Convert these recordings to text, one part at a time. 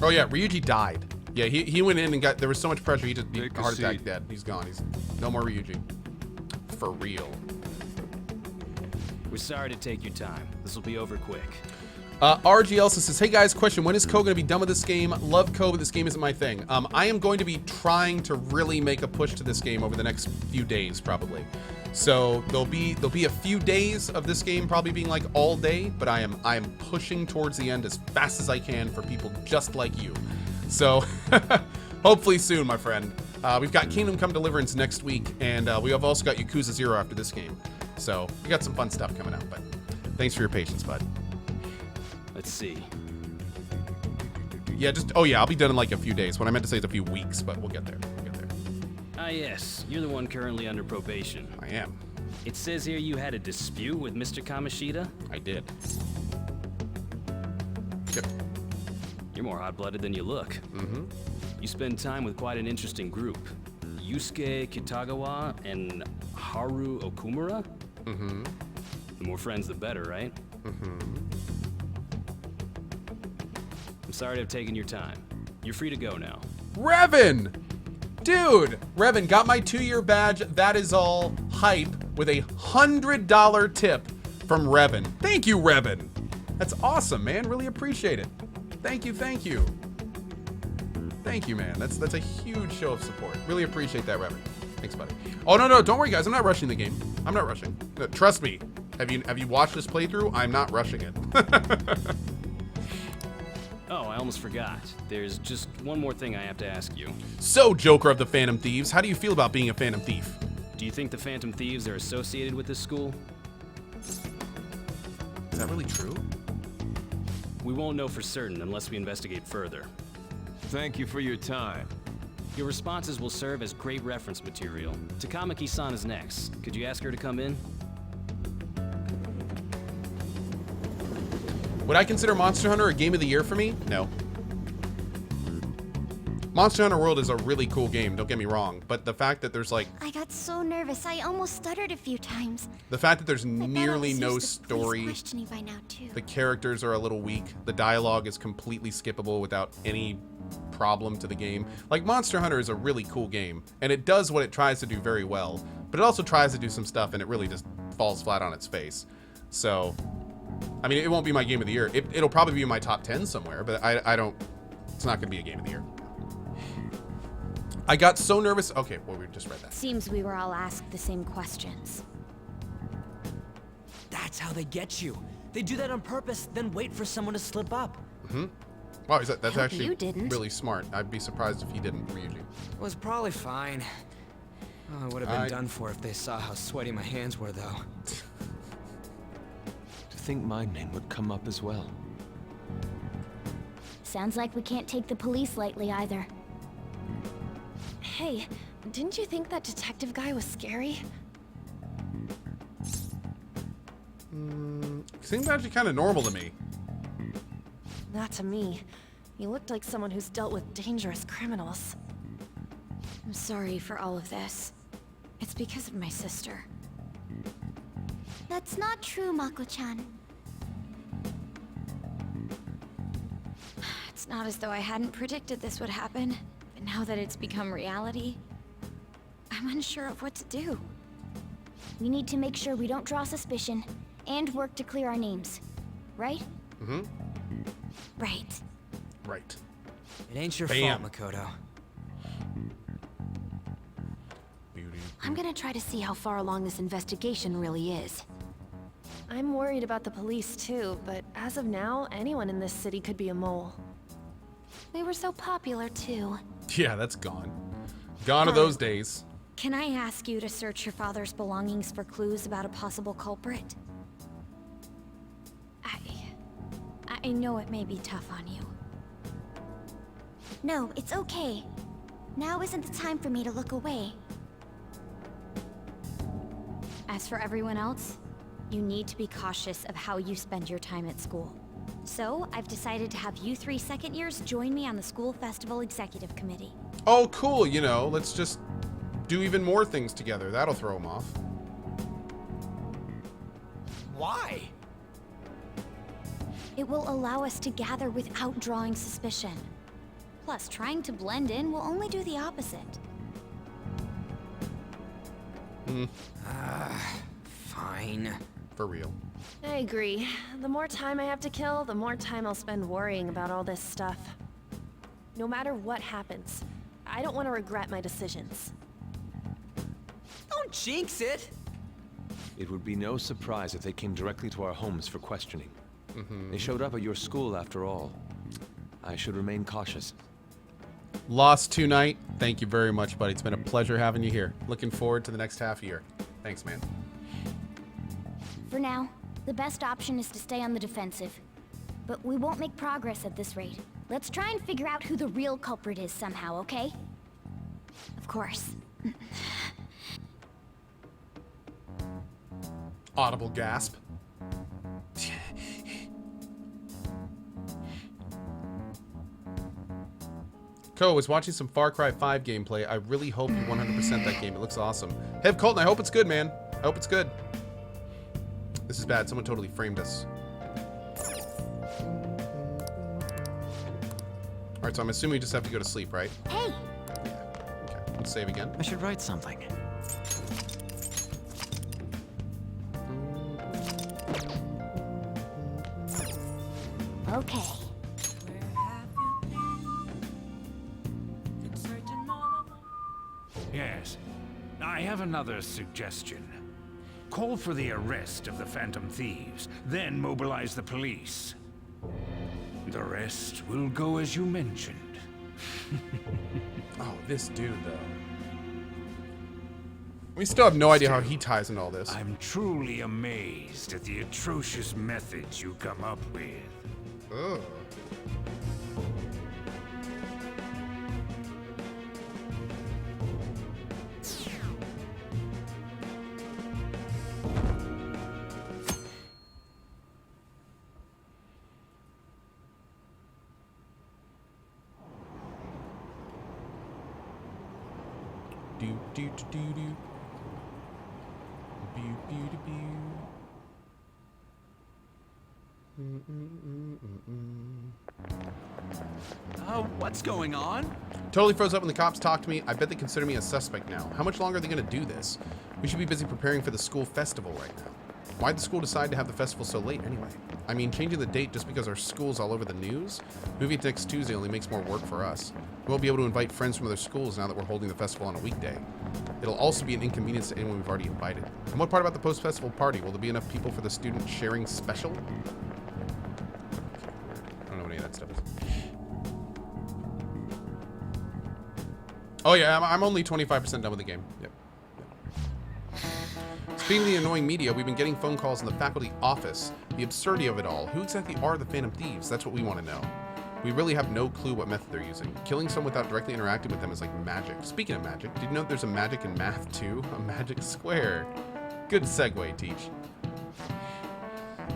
Oh yeah, Ryuji died. Yeah, he went in and got. There was so much pressure. He just Take a heart attack, seat. dead. He's gone. He's no more Ryuji. For real. We're sorry to take your time. This will be over quick. RG Elsa says, hey guys, question, when is Cohh gonna be done with this game? Love Cohh, but this game isn't my thing. I am going to be trying to really make a push to this game over the next few days, probably. So there'll be a few days of this game probably being like all day, but I am pushing towards the end as fast as I can for people just like you. So hopefully soon, my friend. We've got Kingdom Come Deliverance next week, and we have also got Yakuza 0 after this game. So we got some fun stuff coming out, but thanks for your patience, bud. Let's see. Yeah, oh yeah, I'll be done in like a few days. What I meant to say is a few weeks, but we'll get there. We'll get there. Ah, yes. You're the one currently under probation. I am. It says here you had a dispute with Mr. Kamoshida? I did. Yep. You're more hot-blooded than you look. Mm-hmm. You spend time with quite an interesting group. Yusuke Kitagawa and Haru Okumura? Mm-hmm. The more friends, the better, right? Mm-hmm. I'm sorry to have taken your time. You're free to go now. Revan! Dude! Revan, got my 2-year badge. That is all hype with a $100 tip from Revan. Thank you, Revan. That's awesome, man. Really appreciate it. Thank you, thank you. Thank you, man. That's a huge show of support. Really appreciate that, Revan. Thanks, buddy. Oh, no, don't worry, guys. I'm not rushing the game. I'm not rushing. No, trust me. Have you watched this playthrough? I'm not rushing it. Oh, I almost forgot. There's just one more thing I have to ask you. So, Joker of the Phantom Thieves, how do you feel about being a Phantom Thief? Do you think the Phantom Thieves are associated with this school? Is that really true? We won't know for certain unless we investigate further. Thank you for your time. Your responses will serve as great reference material. Takamaki-san is next. Could you ask her to come in? Would I consider Monster Hunter a game of the year for me? No. Monster Hunter World is a really cool game, don't get me wrong, but the fact that there's like... I got so nervous, I almost stuttered a few times. The fact that there's I bet I nearly was no used to police story, questioning by now too. the characters are a little weak, the dialogue is completely skippable without any problem to the game. Like, Monster Hunter is a really cool game, and it does what it tries to do very well, but it also tries to do some stuff and it really just falls flat on its face. So... I mean, it won't be my game of the year. It'll probably be in my top 10 somewhere, but I don't... It's not going to be a game of the year. I got so nervous... Okay, well, we just read that. Seems we were all asked the same questions. That's how they get you. They do that on purpose, then wait for someone to slip up. Mm-hmm. Wow, that's Hope actually you didn't. really smart. I'd be surprised if he didn't, Ryuji. It was probably fine. Oh, it would have been done for if they saw how sweaty my hands were, though. To think my name would come up as well. Sounds like we can't take the police lightly either. Hey, didn't you think that detective guy was scary? Seems actually kind of normal to me. Not to me. He looked like someone who's dealt with dangerous criminals. I'm sorry for all of this. It's because of my sister. That's not true, Mako-chan. It's not as though I hadn't predicted this would happen, but now that it's become reality, I'm unsure of what to do. We need to make sure we don't draw suspicion, and work to clear our names. Right? Mm-hmm. Right. Right. It ain't your Bam. fault, Makoto. I'm gonna try to see how far along this investigation really is. I'm worried about the police too, but as of now, anyone in this city could be a mole. We were so popular too. Yeah, that's gone. Gone are those days. Can I ask you to search your father's belongings for clues about a possible culprit? I know it may be tough on you. No, it's okay. Now isn't the time for me to look away. As for everyone else, you need to be cautious of how you spend your time at school. So, I've decided to have you 3 second years join me on the school festival executive committee. Oh, cool, you know, let's just do even more things together. That'll throw them off. Why? It will allow us to gather without drawing suspicion. Plus, trying to blend in will only do the opposite. Fine. For real. I agree. The more time I have to kill, the more time I'll spend worrying about all this stuff. No matter what happens, I don't want to regret my decisions. Don't jinx it! It would be no surprise if they came directly to our homes for questioning. They showed up at your school after all. I should remain cautious. Lost tonight. Thank you very much, buddy. It's been a pleasure having you here. Looking forward to the next half year. Thanks, man. For now, the best option is to stay on the defensive. But we won't make progress at this rate. Let's try and figure out who the real culprit is somehow, okay? Of course. Audible gasp. Co was watching some Far Cry 5 gameplay. I really hope you 100% that game. It looks awesome. Hev Colton, I hope it's good, man. I hope it's good. This is bad. Someone totally framed us. Alright, so I'm assuming we just have to go to sleep, right? Hey! Yeah. Okay. Let's save again. I should write something. Okay. Yes. I have another suggestion. Call for the arrest of the Phantom Thieves, then mobilize the police. The rest will go as you mentioned. Oh, this dude, though. We still have no idea how he ties into all this. I'm truly amazed at the atrocious methods you come up with. Ugh. Do do do do do. Bew bew bew. What's going on? Totally froze up when the cops talked to me. I bet they consider me a suspect now. How much longer are they going to do this? We should be busy preparing for the school festival right now. Why'd the school decide to have the festival so late anyway? I mean, changing the date just because our school's all over the news? Moving it to next Tuesday only makes more work for us. We won't be able to invite friends from other schools now that we're holding the festival on a weekday. It'll also be an inconvenience to anyone we've already invited. And what part about the post-festival party? Will there be enough people for the student sharing special? I don't know what any of that stuff is. Oh yeah, I'm only 25% done with the game. Yep. Speaking of the annoying media, we've been getting phone calls in the faculty office. The absurdity of it all. Who exactly are the Phantom Thieves? That's what we want to know. We really have no clue what method they're using. Killing someone without directly interacting with them is like magic. Speaking of magic, did you know there's a magic in math too? A magic square. Good segue, Teach.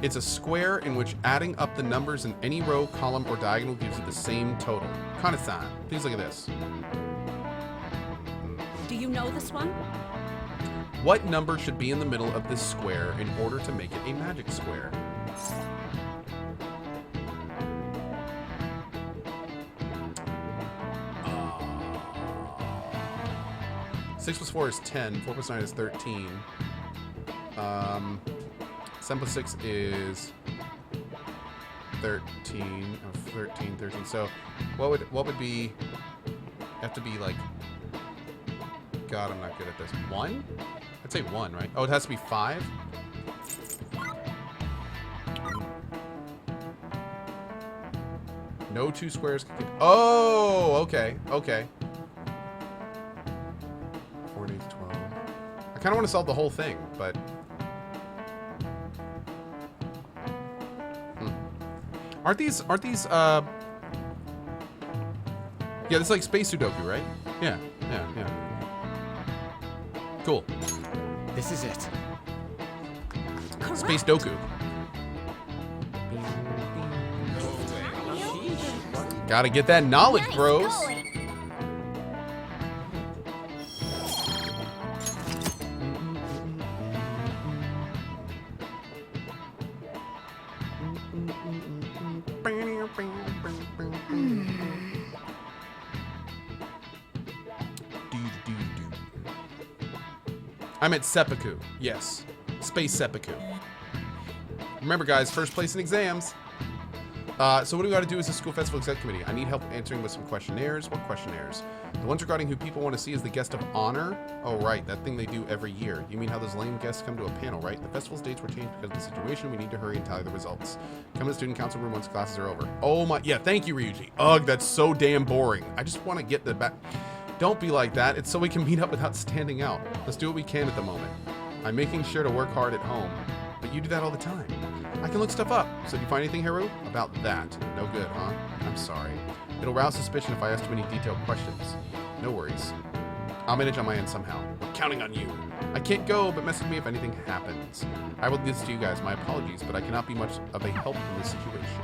It's a square in which adding up the numbers in any row, column, or diagonal gives you the same total. Kind of sign. Please look at this. Do you know this one? What number should be in the middle of this square in order to make it a magic square? Six plus 4 is 10. 4 plus 9 is 13. 7 plus 6 is 13. Oh, 13. So, what would be? Have to be like. God, I'm not good at this. 1? I'd say 1, right? Oh, it has to be 5? No two squares can... Oh, okay. Okay. 4 to 12. I kind of want to solve the whole thing, but... Aren't these, yeah, this is like Space Sudoku, right? Yeah. Cool. This is it. Correct. Space Doku. Gotta get that knowledge, Nice bros. going. I'm at seppuku. Yes. Space seppuku. Remember, guys, first place in exams. So what do we got to do as a school festival exec committee? I need help answering with some questionnaires. What questionnaires? The ones regarding who people want to see as the guest of honor? Oh, right. That thing they do every year. You mean how those lame guests come to a panel, right? The festival's dates were changed because of the situation. We need to hurry and tally the results. Come to the student council room once classes are over. Oh, my. Yeah, thank you, Ryuji. Ugh, that's so damn boring. I just want to get the back. Don't be like that. It's so we can meet up without standing out. Let's do what we can at the moment. I'm making sure to work hard at home. But you do that all the time. I can look stuff up. So do you find anything, Haru? About that? No good, huh? I'm sorry. It'll rouse suspicion if I ask too many detailed questions. No worries. I'll manage on my end somehow. I'm counting on you. I can't go, but message me if anything happens. I will do this to you guys. My apologies, but I cannot be much of a help in this situation.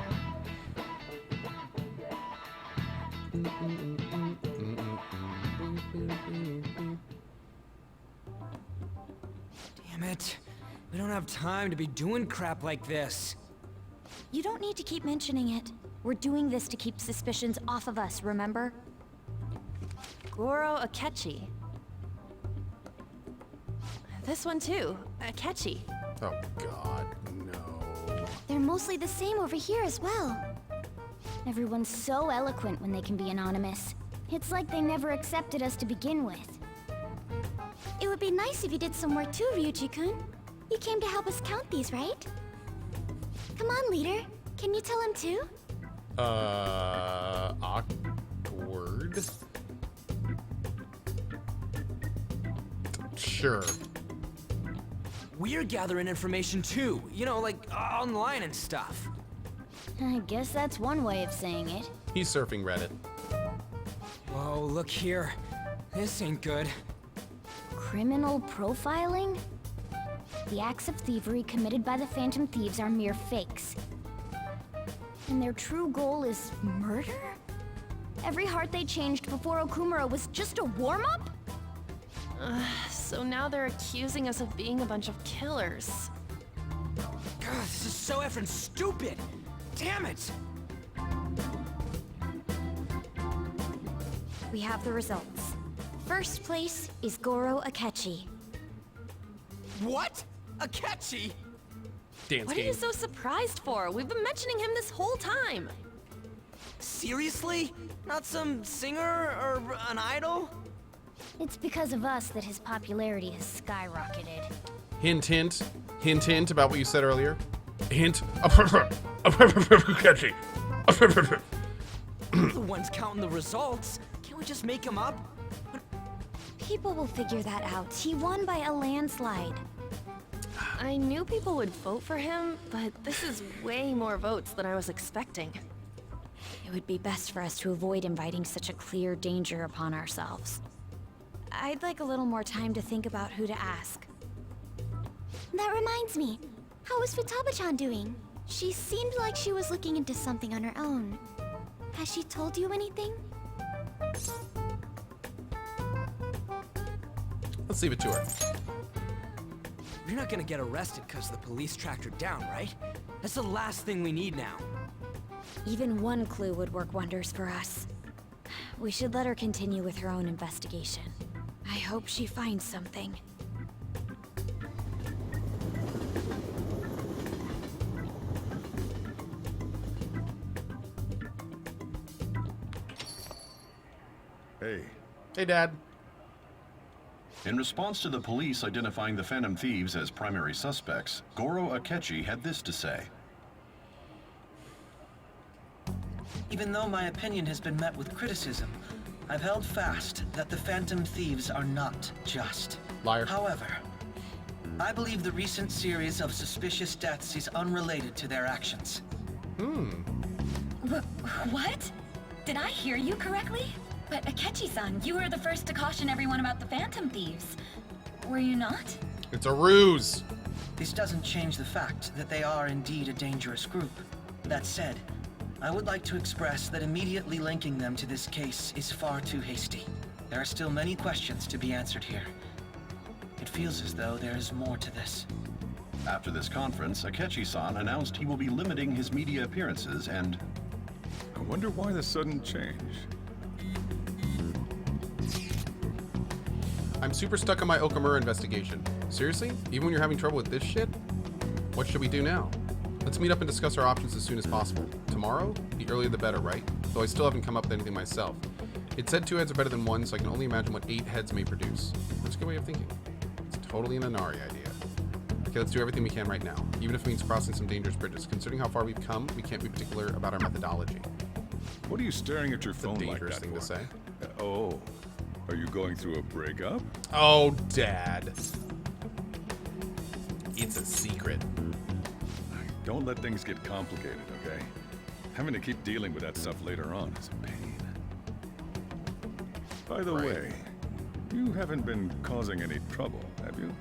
Damn it. We don't have time to be doing crap like this. You don't need to keep mentioning it. We're doing this to keep suspicions off of us, remember? Goro Akechi. This one too, Akechi. Oh, God, no. They're mostly the same over here as well. Everyone's so eloquent when they can be anonymous. It's like they never accepted us to begin with. It would be nice if you did some work too, Ryuji-kun. You came to help us count these, right? Come on, leader. Can you tell him too? Awkward. Sure. We're gathering information too, you know, like online and stuff. I guess that's one way of saying it. He's surfing Reddit. Whoa, look here. This ain't good. Criminal profiling? The acts of thievery committed by the Phantom Thieves are mere fakes. And their true goal is murder? Every heart they changed before Okumura was just a warm-up? So now they're accusing us of being a bunch of killers. God, this is so effing stupid! Damn it! We have the results. First place is Goro Akechi. What? Akechi? Dance What are game. you so surprised for? We've been mentioning him this whole time. Seriously? Not some singer or an idol? It's because of us that his popularity has skyrocketed. Hint, hint. Hint, hint about what you said earlier. Hint. Catchy. The ones counting the results. Can't we just make them up? People will figure that out. He won by a landslide. I knew people would vote for him, but this is way more votes than I was expecting. It would be best for us to avoid inviting such a clear danger upon ourselves. I'd like a little more time to think about who to ask. That reminds me. How is Futaba-chan doing? She seemed like she was looking into something on her own. Has she told you anything? Let's leave it to her. You're not gonna get arrested because the police tracked her down, right? That's the last thing we need now. Even one clue would work wonders for us. We should let her continue with her own investigation. I hope she finds something. Hey. Hey, Dad. In response to the police identifying the Phantom Thieves as primary suspects, Goro Akechi had this to say. Even though my opinion has been met with criticism, I've held fast that the Phantom Thieves are not just. Liar. However, I believe the recent series of suspicious deaths is unrelated to their actions. What? Did I hear you correctly? But Akechi-san, you were the first to caution everyone about the Phantom Thieves. Were you not? It's a ruse. This doesn't change the fact that they are indeed a dangerous group. That said, I would like to express that immediately linking them to this case is far too hasty. There are still many questions to be answered here. It feels as though there is more to this. After this conference, Akechi-san announced he will be limiting his media appearances and... I wonder why the sudden change. I'm super stuck on my Okamura investigation. Seriously? Even when you're having trouble with this shit? What should we do now? Let's meet up and discuss our options as soon as possible. Tomorrow? The earlier the better, right? Though I still haven't come up with anything myself. It said 2 heads are better than 1, so I can only imagine what 8 heads may produce. That's a good way of thinking. It's totally an Inari idea. Okay, let's do everything we can right now, even if it means crossing some dangerous bridges. Considering how far we've come, we can't be particular about our methodology. What are you staring at your phone like that Dangerous thing to for? say. Oh, are you going through a breakup? Oh, Dad. It's a secret. Don't let things get complicated, okay? Having to keep dealing with that stuff later on is a pain. By the way, you haven't been causing any trouble, have you?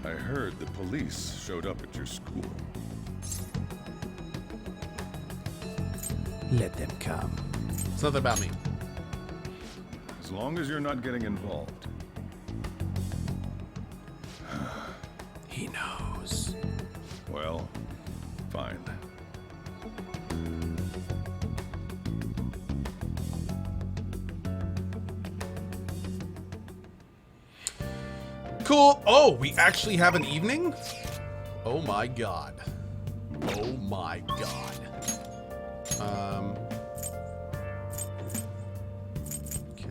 I heard the police showed up at your school. Let them come. It's nothing about me. As long as you're not getting involved. He knows. Well, fine. Cool. Oh, we actually have an evening? Oh my god. Oh my god. Okay.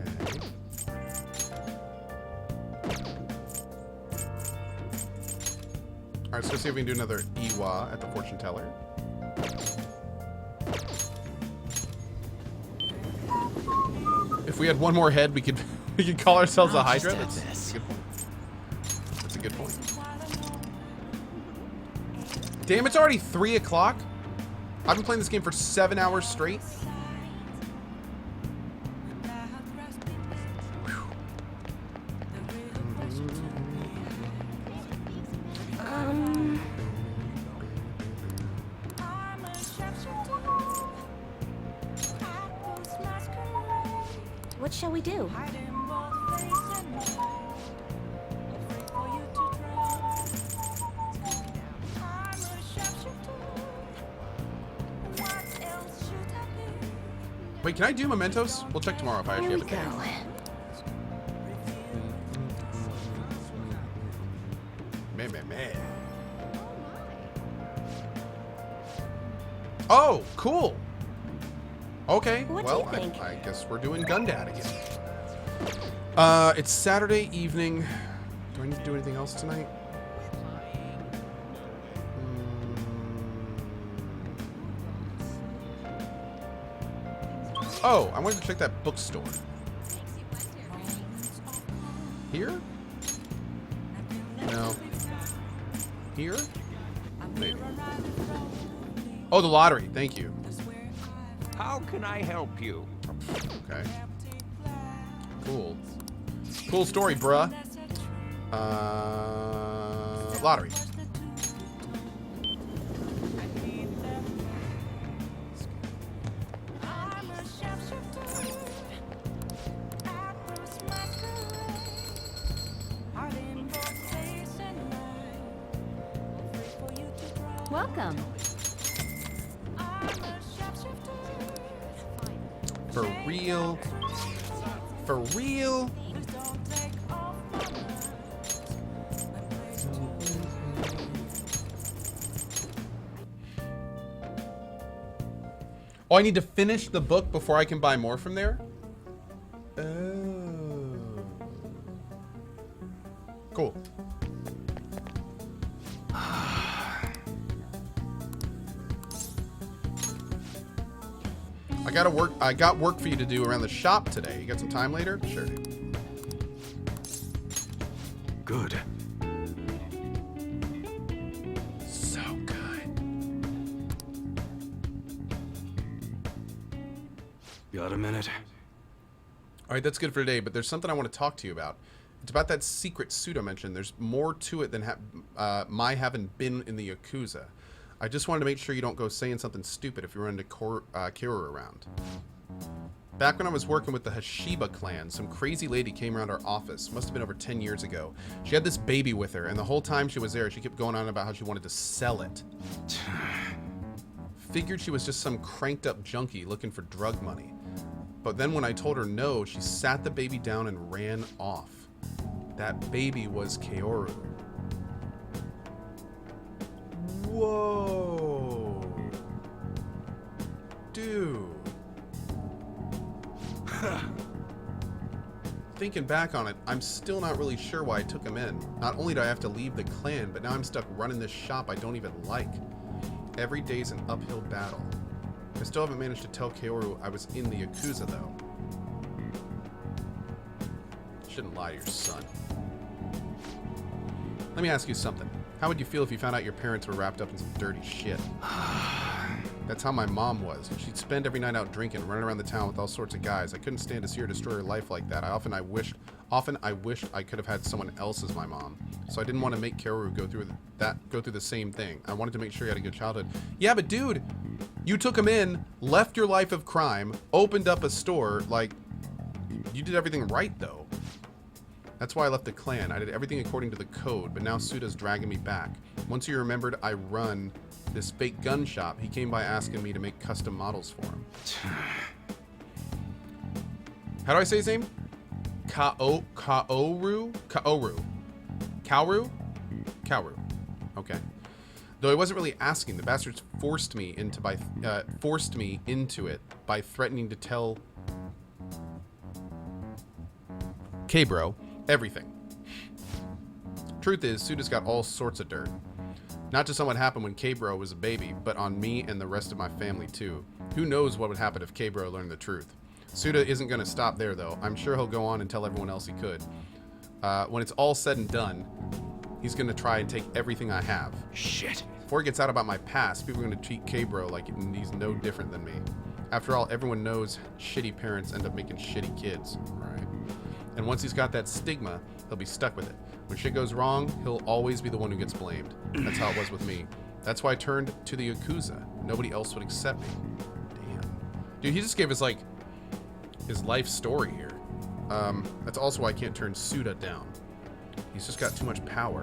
Alright, so let's see if we can do another Iwai at the fortune teller. If we had one more head, we could call ourselves a Hydra. That's a good point. That's a good point. Damn, it's already 3 o'clock. I've been playing this game for 7 hours straight. What shall we do? Wait, can I do mementos? We'll check tomorrow if I actually have a day. Man. Oh, cool. Okay, What do well, you think? I guess we're doing Gundad again. It's Saturday evening. Do I need to do anything else tonight? Oh, I wanted to check that bookstore. Here? No. Here? Maybe. Oh, the lottery. Thank you. How can I help you? Okay. Cool. Cool story, bruh. Lottery. Welcome. For real? For real? Oh, I need to finish the book before I can buy more from there? Oh. Cool. I got work for you to do around the shop today. You got some time later? Sure. Good. So good. Got a minute? All right, that's good for today, but there's something I want to talk to you about. It's about that secret suit I mentioned. There's more to it than my having been in the Yakuza. I just wanted to make sure you don't go saying something stupid if you run into Kira around. Back when I was working with the Hashiba clan, some crazy lady came around our office. Must have been over 10 years ago. She had this baby with her, and the whole time she was there, she kept going on about how she wanted to sell it. Figured she was just some cranked up junkie looking for drug money. But then when I told her no, she sat the baby down and ran off. That baby was Kaoru. Whoa. Dude. Thinking back on it, I'm still not really sure why I took him in. Not only do I have to leave the clan, but now I'm stuck running this shop I don't even like. Every day's an uphill battle. I still haven't managed to tell Kaoru I was in the Yakuza, though. Shouldn't lie to your son. Let me ask you something. How would you feel if you found out your parents were wrapped up in some dirty shit? That's how my mom was. She'd spend every night out drinking, running around the town with all sorts of guys. I couldn't stand to see her destroy her life like that. Often I wished I could have had someone else as my mom. So I didn't want to make Kaoru go through the same thing. I wanted to make sure he had a good childhood. Yeah, but dude, you took him in, left your life of crime, opened up a store. Like, you did everything right, though. That's why I left the clan. I did everything according to the code, but now Suda's dragging me back. Once he remembered I run this fake gun shop, he came by asking me to make custom models for him. How do I say his name? Kaoru? Okay. Though I wasn't really asking, the bastards forced me into it by threatening to tell K-Bro everything. Truth is, Suda's got all sorts of dirt. Not just on what happened when K-Bro was a baby, but on me and the rest of my family too. Who knows what would happen if K-Bro learned the truth. Suda isn't going to stop there though. I'm sure he'll go on and tell everyone else he could. When it's all said and done, he's going to try and take everything I have. Shit. Before he gets out about my past, people are going to treat K-Bro like he's no different than me. After all, everyone knows shitty parents end up making shitty kids. Right. And once he's got that stigma, he'll be stuck with it. When shit goes wrong, he'll always be the one who gets blamed. That's how it was with me. That's why I turned to the Yakuza. Nobody else would accept me. Damn. Dude, he just gave us, like, his life story here. That's also why I can't turn Suda down. He's just got too much power.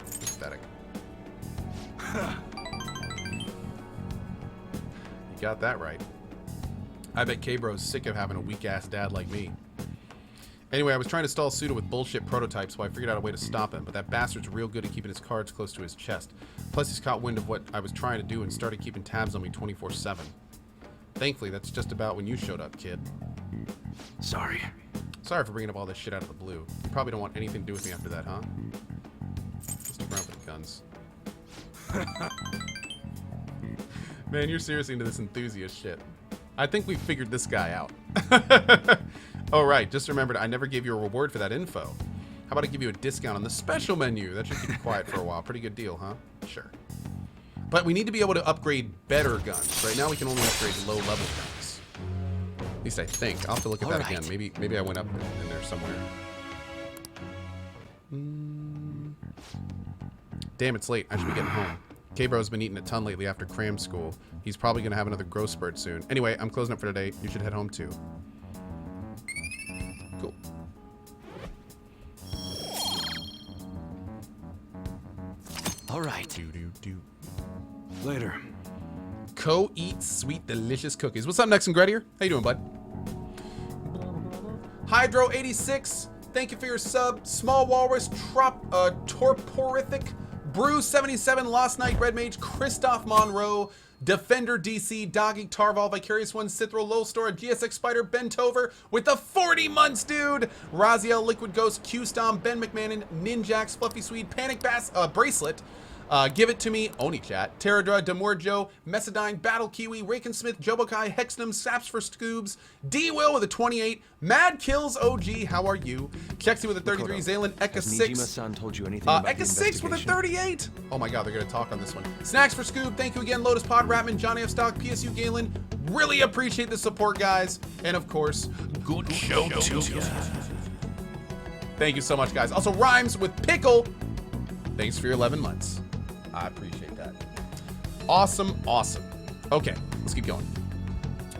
Pathetic. You got that right. I bet K-Bro's sick of having a weak-ass dad like me. Anyway, I was trying to stall Suda with bullshit prototypes, so I figured out a way to stop him, but that bastard's real good at keeping his cards close to his chest. Plus, he's caught wind of what I was trying to do and started keeping tabs on me 24/7. Thankfully, that's just about when you showed up, kid. Sorry for bringing up all this shit out of the blue. You probably don't want anything to do with me after that, huh? Mr. Brown with the guns. Man, you're seriously into this enthusiast shit. I think we figured this guy out. Oh, right. Just remembered I never gave you a reward for that info. How about I give you a discount on the special menu? That should keep you quiet for a while. Pretty good deal, huh? Sure. But we need to be able to upgrade better guns. Right now we can only upgrade low-level guns. At least I think. I'll have to look at that again. Maybe I went up in there somewhere. Damn, it's late. I should be getting home. K-Bro's been eating a ton lately after cram school. He's probably going to have another growth spurt soon. Anyway, I'm closing up for today. You should head home too. Cool. All right. Do. Later. Co eats sweet, delicious cookies. What's up, Next and Gretier? How you doing, bud? Hydro86, thank you for your sub. Small Walrus, Torporific, Brew77, Lost Knight, Red Mage, Christoph Monroe, Defender DC, Doggy, Tarval, Vicarious One, Cithro, Lowell Store, GSX Spider, Bentover with the 40 months, dude. Raziel, Liquid Ghost, Q-Stomp, Ben McMahon, Ninjax, Fluffy Swede, Panic Bass, Bracelet, Give It To Me, Onichat, Terradra, Demorjo, Messadine, Battle Kiwi, Rakensmith, Jobokai, Hexnum, Saps for Scoobs, D-Will with a 28, Mad Kills OG, how are you? Chexy with a 33, Zalen, Eka 6. Nijima-san told you anything about Eka 6 with a 38. Oh my god, they're gonna talk on this one. Snacks for Scoob, thank you again. Lotus Pod, Ratman, Johnny F. Stock, PSU Galen. Really appreciate the support, guys. And of course, good show to you. Thank you so much, guys. Also, Rhymes with Pickle. Thanks for your 11 months. I appreciate that. Awesome, awesome. Okay, let's keep going.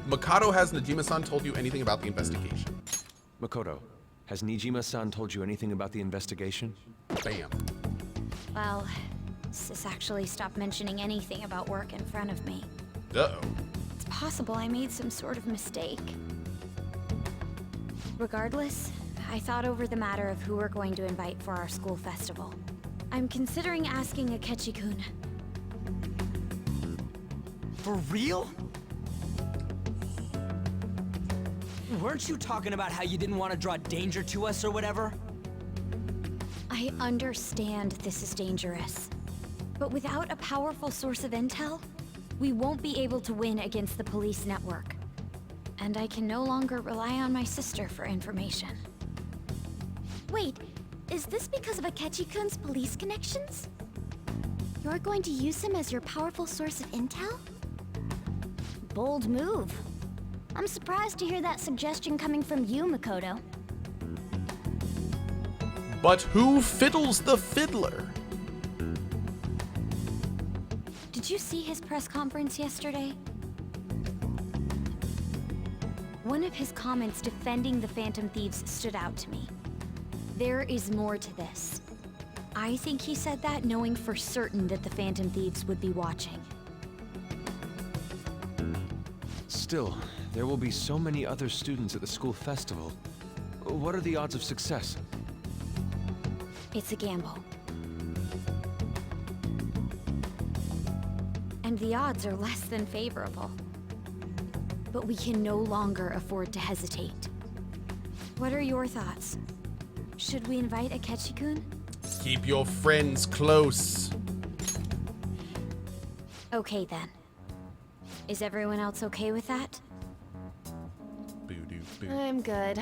Makoto, has Nijima-san told you anything about the investigation? Makoto, has Nijima-san told you anything about the investigation? Bam. Well, Sis actually stopped mentioning anything about work in front of me. Uh-oh. It's possible I made some sort of mistake. Regardless, I thought over the matter of who we're going to invite for our school festival. I'm considering asking Akechi-kun. For real? Weren't you talking about how you didn't want to draw danger to us or whatever? I understand this is dangerous. But without a powerful source of intel, we won't be able to win against the police network. And I can no longer rely on my sister for information. Wait, is this because of Akechi-kun's police connections? You're going to use him as your powerful source of intel? Bold move. I'm surprised to hear that suggestion coming from you, Makoto. But who fiddles the fiddler? Did you see his press conference yesterday? One of his comments defending the Phantom Thieves stood out to me. There is more to this. I think he said that knowing for certain that the Phantom Thieves would be watching. Still, there will be so many other students at the school festival. What are the odds of success? It's a gamble. And the odds are less than favorable. But we can no longer afford to hesitate. What are your thoughts? Should we invite Akechi-kun? Keep your friends close. Okay then. Is everyone else okay with that? Boo-doo-boo. I'm good.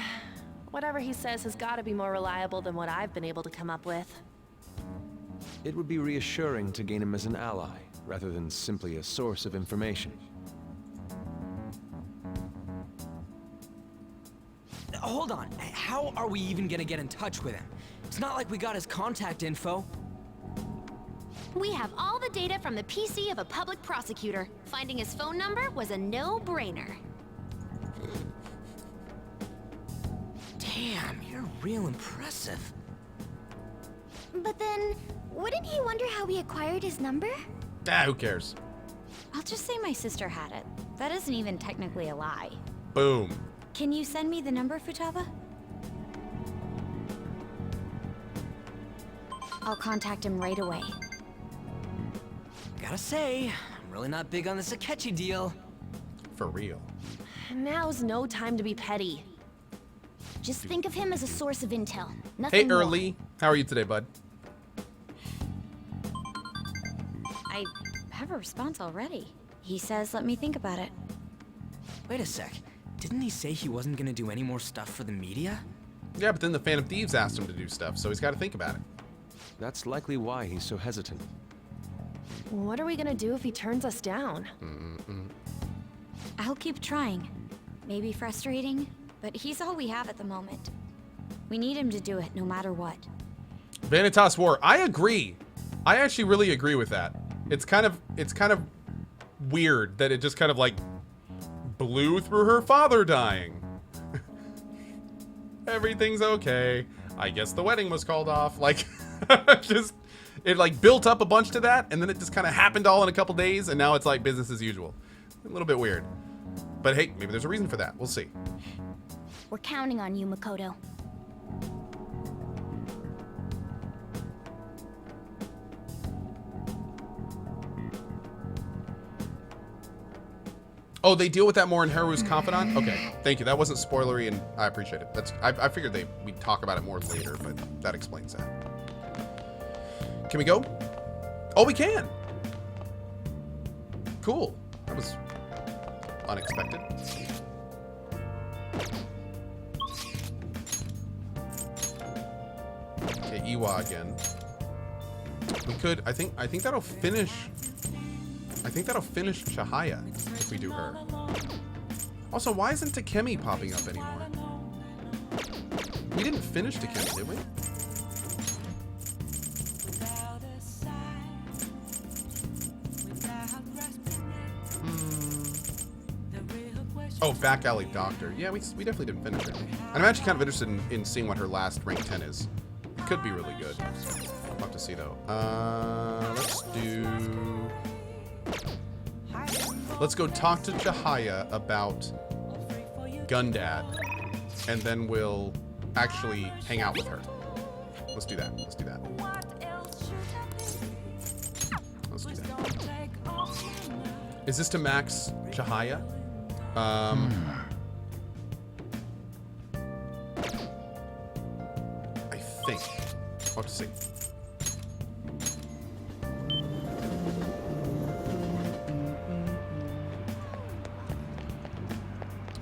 Whatever he says has got to be more reliable than what I've been able to come up with. It would be reassuring to gain him as an ally, rather than simply a source of information. Hold on, how are we even gonna get in touch with him? It's not like we got his contact info. We have all the data from the PC of a public prosecutor. Finding his phone number was a no-brainer. Damn, you're real impressive. But then, wouldn't he wonder how we acquired his number? Ah, who cares? I'll just say my sister had it. That isn't even technically a lie. Boom. Can you send me the number, Futaba? I'll contact him right away. Gotta say, I'm really not big on this Akechi deal. For real. Now's no time to be petty. Just think of him as a source of intel. Nothing Hey, more. Early. How are you today, bud? I have a response already. He says, let me think about it. Wait a sec. Didn't he say he wasn't gonna do any more stuff for the media? Yeah, but then the Phantom Thieves asked him to do stuff, so he's got to think about it. That's likely why he's so hesitant. What are we gonna do if he turns us down? I'll keep trying. Maybe frustrating, but he's all we have at the moment. We need him to do it no matter what. Vanitas War. I agree. I actually really agree with that. It's kind of weird that it just kind of like blew through her father dying. Everything's okay. I guess the wedding was called off. Like, just, it like built up a bunch to that, and then it just kind of happened all in a couple days, and now it's like business as usual. A little bit weird. But hey, maybe there's a reason for that. We'll see. We're counting on you, Makoto. Oh, they deal with that more in Haru's Confidant? Okay, thank you. That wasn't spoilery, and I appreciate it. That's I figured we'd talk about it more later, but that explains that. Can we go? Oh, we can! Cool. That was unexpected. Okay, Iwai again. We could, I think that'll finish... I think that'll finish Chihaya if we do her. Also, why isn't Takemi popping up anymore? We didn't finish Takemi, did we? Oh, Back Alley Doctor. Yeah, we definitely didn't finish her. And I'm actually kind of interested in seeing what her last rank 10 is. It could be really good. I'll have to see, though. Let's go talk to Chihaya about Gundad, and then we'll actually hang out with her. Let's do that. Let's do that. Let's do that. Is this to max Chihaya? I think. I'll have to see.